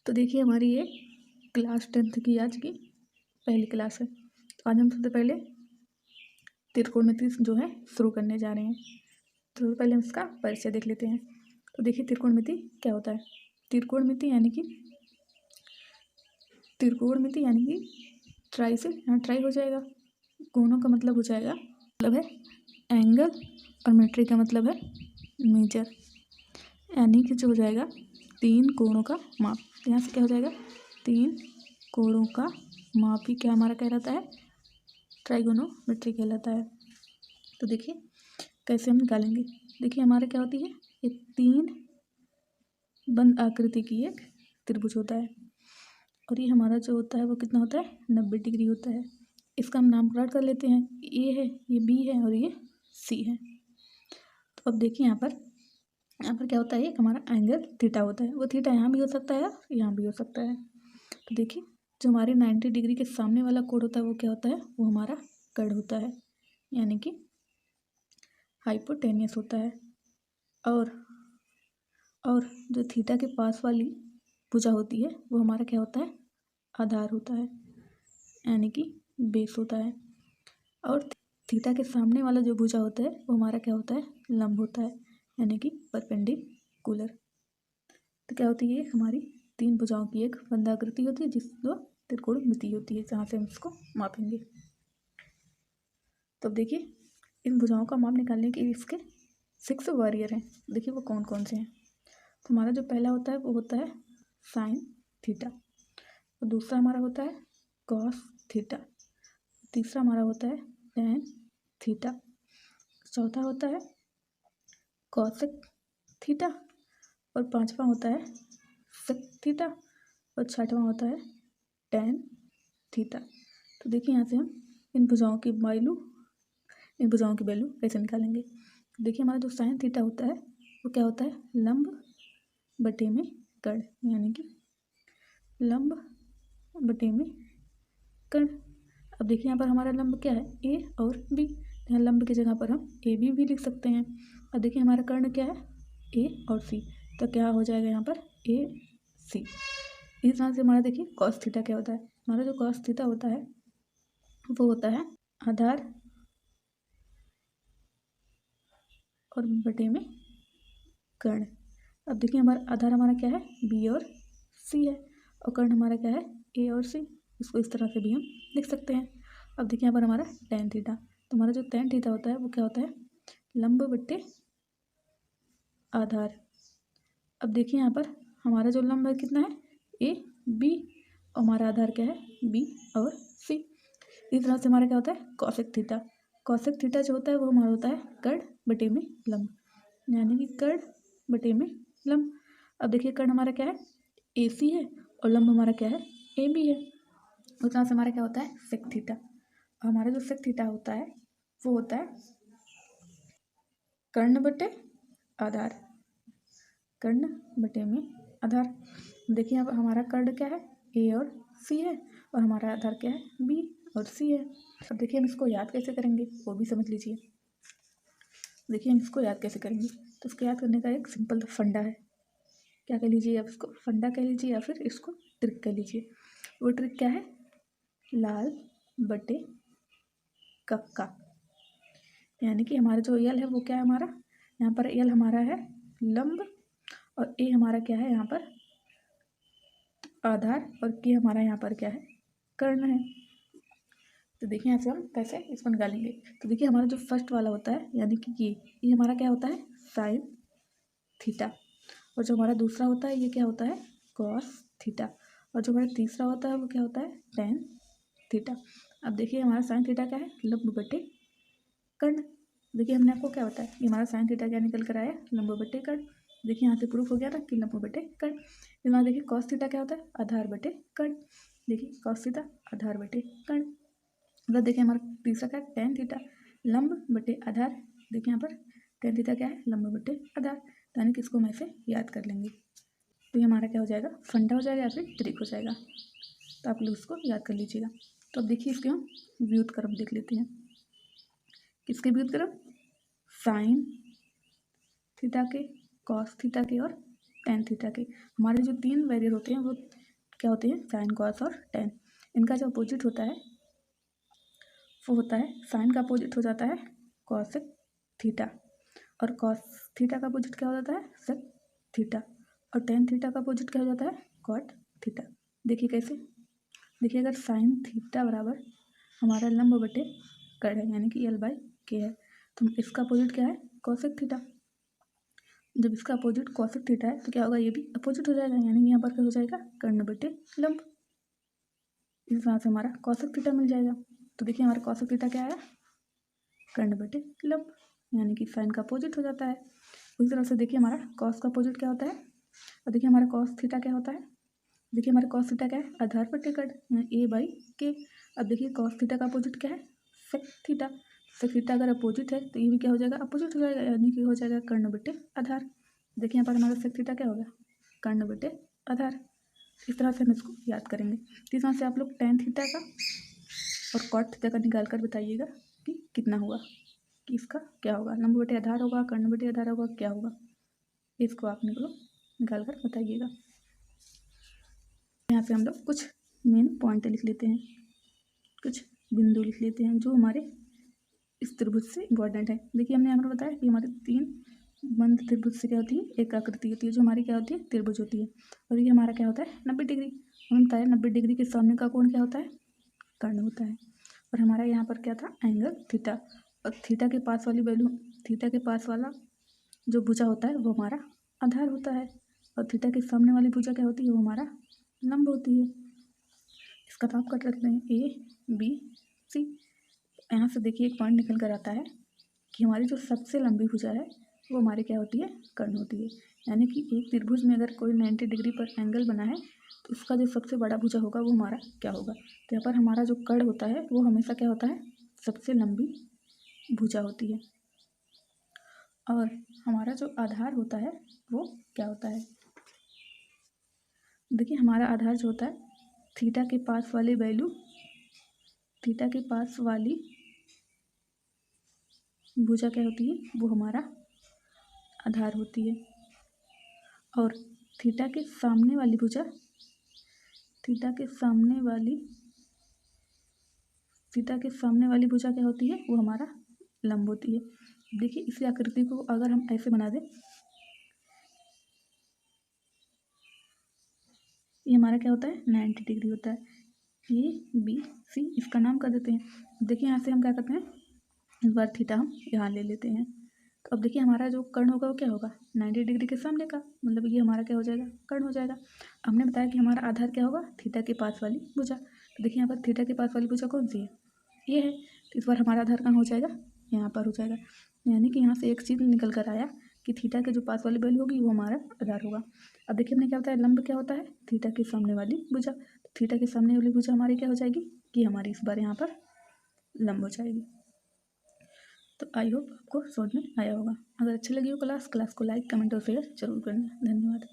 तो देखिए हमारी ये क्लास 10th की आज की पहली क्लास है। तो आज हम सबसे पहले त्रिकोणमिति जो है शुरू करने जा रहे हैं। तो पहले हम इसका परिचय देख लेते हैं। तो देखिए त्रिकोणमिति क्या होता है। त्रिकोणमिति यानी कि ट्राई से यहाँ ट्राई हो जाएगा, कोणों का मतलब हो जाएगा, मतलब है एंगल, और मीट्री का मतलब है मेजर, यानी कि जो हो जाएगा तीन कोणों का माप। यहाँ से क्या हो जाएगा, तीन कोणों का माप ही क्या हमारा कहलाता है, ट्राइगोनोमेट्री कहलाता है। तो देखिए कैसे हम निकालेंगे। देखिए हमारे क्या होती है, ये तीन बंद आकृति की एक त्रिभुज होता है, और ये हमारा जो होता है वो कितना होता है, 90 डिग्री होता है। इसका हम नामकरण कर लेते हैं, ए है, ये बी है, और ये सी है। तो अब देखिए यहाँ पर क्या होता है, एक हमारा एंगल थीटा होता है। वो थीटा यहाँ भी हो सकता है, यहाँ भी हो सकता है। तो देखिए जो हमारे 90 डिग्री के सामने वाला कोण होता है वो क्या होता है, वो हमारा कर्ण होता है, यानी कि हाइपोटेनियस होता है। और जो थीटा के पास वाली भुजा होती है वो हमारा क्या होता है, आधार होता है, यानी कि बेस होता है। और थीटा के सामने वाला जो भुजा होता है वो हमारा क्या होता है, लंब होता है, यानी कि परपेंडिकुलर। तो क्या होती है, हमारी तीन भुजाओं की एक बंधाकृति होती है, जिसको त्रिकोणमिति होती है, जहाँ से हम इसको मापेंगे। तो अब देखिए इन भुजाओं का माप निकालने के इसके 6 वॉरियर हैं। देखिए वो कौन कौन से हैं। तो हमारा जो पहला होता है वो होता है साइन थीटा, और दूसरा हमारा होता है कॉस थीटा, तीसरा हमारा होता है टेन थीटा, चौथा होता है कॉसेक थीटा, और पांचवा होता है सेक थीटा, और छठवां होता है टेन थीटा। तो देखिए यहाँ से हम इन भुजाओं की वैल्यू कैसे निकालेंगे। देखिए हमारा जो साइन थीटा होता है वो क्या होता है, लंब बटे में कर्ण, यानी कि लंब बटे में कर्ण। अब देखिए यहाँ पर हमारा लंब क्या है, ए और बी। यहाँ लंब की जगह पर हम ए बी भी लिख सकते हैं। और देखिए हमारा कर्ण क्या है, ए और सी। तो क्या हो जाएगा यहाँ पर, ए सी। इस तरह से हमारा देखिए कॉस थीटा क्या होता है। हमारा जो कॉस थीटा होता है वो होता है आधार और बटे में कर्ण। अब देखिए हमारा आधार हमारा क्या है, बी और सी है, और कर्ण हमारा क्या है, ए और सी। इसको इस तरह से भी हम लिख सकते हैं। अब देखिए यहाँ पर हमारा टेन थीटा। तो हमारा जो टेन थीटा होता है वो क्या होता है, लंब बटे आधार। अब देखिए यहाँ पर हमारा जो लंब है कितना है, ए बी, और हमारा आधार क्या है, बी और सी। इस तरह से हमारा क्या होता है, कॉसेक थीटा। कॉसेक थीटा जो होता है वो हमारा होता है कर्ण बटे में लंब, यानी कि कर्ण बटे में लंब। अब देखिए कर्ण हमारा क्या है, ए सी है, और लंब हमारा क्या है, ए बी है। उस तरह से हमारा क्या होता है, सेक थीटा। और हमारा जो सेक थीटा होता है वो होता है कर्ण बटे आधार, कर्ण बटे में आधार। देखिए अब हमारा कर्ण क्या है, ए और सी है, और हमारा आधार क्या है, बी और सी है। अब देखिए हम इसको याद कैसे करेंगे वो भी समझ लीजिए। देखिए हम इसको याद कैसे करेंगे, तो इसको याद करने का एक सिंपल फंडा है। क्या कह लीजिए आप, इसको फंडा कह लीजिए या फिर इसको ट्रिक कह लीजिए। वो ट्रिक क्या है, लाल बटे कक्का, यानी कि हमारा जो यल है वो क्या है, हमारा यहाँ पर यल हमारा है लंब, और ए हमारा क्या है यहाँ पर आधार, और के हमारा यहाँ पर क्या है, कर्ण है। तो देखिए यहाँ से हम कैसे इसको निकालेंगे। तो देखिए हमारा जो फर्स्ट वाला होता है, यानी कि ये हमारा क्या होता है, साइन थीटा, और जो हमारा दूसरा होता है ये क्या होता है, कॉस थीटा, और जो हमारा तीसरा होता है वो क्या होता है, टेन थीटा। अब देखिए हमारा साइन थीटा क्या है, लंब बटे कर्ण। देखिए हमने आपको क्या बताया, ये हमारा साइन थीटा क्या निकल कर आया, लंब बटे कर्ण। देखिए यहाँ से प्रूफ हो गया था कि लंब बटे कर्ण। यहाँ देखिए कॉस थीटा क्या होता है, आधार बटे कर्ण। देखिए कॉस थीटा आधार बटे कर्ण। मतलब देखिए हमारा तीसरा क्या है, टेन थीटा, लंब बटे आधार। देखिए यहाँ पर टेन थीटा क्या है, लंब बटे आधार। यानी कि इसको हम ऐसे याद कर लेंगे। तो ये हमारा क्या हो जाएगा, फंडा हो जाएगा या फिर ट्रिक हो जाएगा। तो आप लोग इसको याद कर लीजिएगा। तो अब देखिए इसके हम व्युत्क्रम देख लेते हैं। किसके व्युत्क्रम, साइन थीटा के, कॉस थीटा के, और टेन थीटा के। हमारे जो तीन वेरिएबल होते हैं वो क्या होते हैं, साइन, कॉस और टेन। इनका जो अपोजिट होता है वो होता है, साइन का अपोजिट हो जाता है कॉसेक थीटा, और कॉस थीटा का अपोजिट क्या हो जाता है, सेक थीटा, और टेन थीटा का अपोजिट क्या हो जाता है, कॉट थीटा। देखिए कैसे, देखिए अगर साइन थीटा बराबर हमारा लंब बटे कड़ है, यानी कि L/K है, तो इसका अपोजिट क्या है, कॉसेक थीटा। जब इसका अपोजिट कॉसेक थीटा है तो क्या होगा, ये भी अपोजिट हो जाएगा, यानी यहाँ पर क्या हो जाएगा, कर्ण बटे लंब। इस तरह से हमारा कॉसेक थीटा मिल जाएगा। तो देखिए हमारा कॉसेक थीटा क्या आया, कर्ण बटे लंब, यानी कि साइन का अपोजिट हो जाता है। उसी तरह से देखिए हमारा कॉस का अपोजिट क्या होता है, और देखिए हमारा कॉस थीटा क्या होता है, देखिए हमारा कॉस थीटा क्या है, आधार बटे कड़, A/K। अब देखिए कॉस थीटा का अपोजिट क्या है, सेक थीटा। सेक थीटा अगर अपोजिट है तो ये भी क्या हो जाएगा, अपोजिट हो जाएगा, यानी कि हो जाएगा कर्ण बटे आधार। देखिए यहाँ पर हमारा सेक थीटा क्या होगा, कर्ण बटे आधार। इस तरह से हम इसको याद करेंगे। तो इस तरह से आप लोग टेन थीटा का और कॉट थीटा का निकाल कर बताइएगा कि कितना हुआ, कि इसका क्या होगा, लंब बटे आधार होगा, कर्ण बटे आधार होगा, क्या होगा, इसको आप लोग निकाल कर बताइएगा। यहाँ पे हम लोग कुछ मेन पॉइंट लिख लेते हैं, कुछ बिंदु लिख लेते हैं जो हमारे इस त्रिभुज से इम्पोर्टेंट है। देखिए हमने यहाँ पर बताया कि हमारे तीन बंद त्रिभुज से क्या होती है, एक आकृति होती है जो हमारी क्या होती है, त्रिभुज होती है, और ये हमारा क्या होता है, 90 डिग्री। हमें बताया 90 डिग्री के सामने का कोण क्या होता है, कर्ण होता है। और हमारा यहाँ पर क्या था, एंगल थीटा, और थीटा के पास वाली वैल्यू, थीटा के पास वाला जो भुजा होता है वो हमारा आधार होता है, और थीटा के सामने वाली भुजा क्या होती है, वो हमारा लंब होती है। इसका तो आप कट रखते हैं ABC। यहाँ से देखिए एक पॉइंट निकल कर आता है कि हमारी जो सबसे लंबी भुजा है वो हमारी क्या होती है, कर्ण होती है। यानी कि एक त्रिभुज में अगर कोई 90 डिग्री पर एंगल बना है तो उसका जो सबसे बड़ा भुजा होगा वो हमारा क्या होगा, तो यहाँ पर हमारा जो कर्ण होता है वो हमेशा क्या होता है, सबसे लंबी भुजा होती है। और हमारा जो आधार होता है वो क्या होता है, देखिए हमारा आधार जो होता है, थीटा के पास वाली वैल्यू, थीटा के पास वाली भुजा क्या होती है, वो हमारा आधार होती है। और थीटा के सामने वाली भुजा, थीटा के सामने वाली, थीटा के सामने वाली भुजा क्या होती है, वो हमारा लंब होती है। देखिए इसी आकृति को अगर हम ऐसे बना दें, ये हमारा क्या होता है, 90 डिग्री होता है, ABC इसका नाम कर देते हैं। देखिए यहाँ से हम क्या करते हैं, इस बार थीटा हम यहाँ ले लेते हैं। तो अब देखिए हमारा जो कर्ण होगा वो क्या होगा, 90 डिग्री के सामने का, मतलब ये हमारा क्या हो जाएगा, कर्ण हो जाएगा। हमने बताया कि हमारा आधार क्या होगा, थीटा के पास वाली भुजा। तो देखिए यहाँ पर थीटा के पास वाली भुजा कौन सी है, ये है। तो इस बार हमारा आधार कहाँ हो जाएगा, यहाँ पर हो जाएगा। यानी कि यहाँ से एक चीज़ निकल कर आया कि थीटा के जो पास वाली वैल्यू होगी वो हमारा आधार होगा। अब देखिए हमने क्या होता है, लंब क्या होता है, थीटा के सामने वाली भुजा। तो थीटा के सामने वाली भुजा हमारी क्या हो जाएगी, कि हमारी इस बार यहाँ पर लंब हो जाएगी। तो आई होप आपको समझ में आया होगा। अगर अच्छी लगी हो क्लास को लाइक, कमेंट और शेयर जरूर करना। धन्यवाद।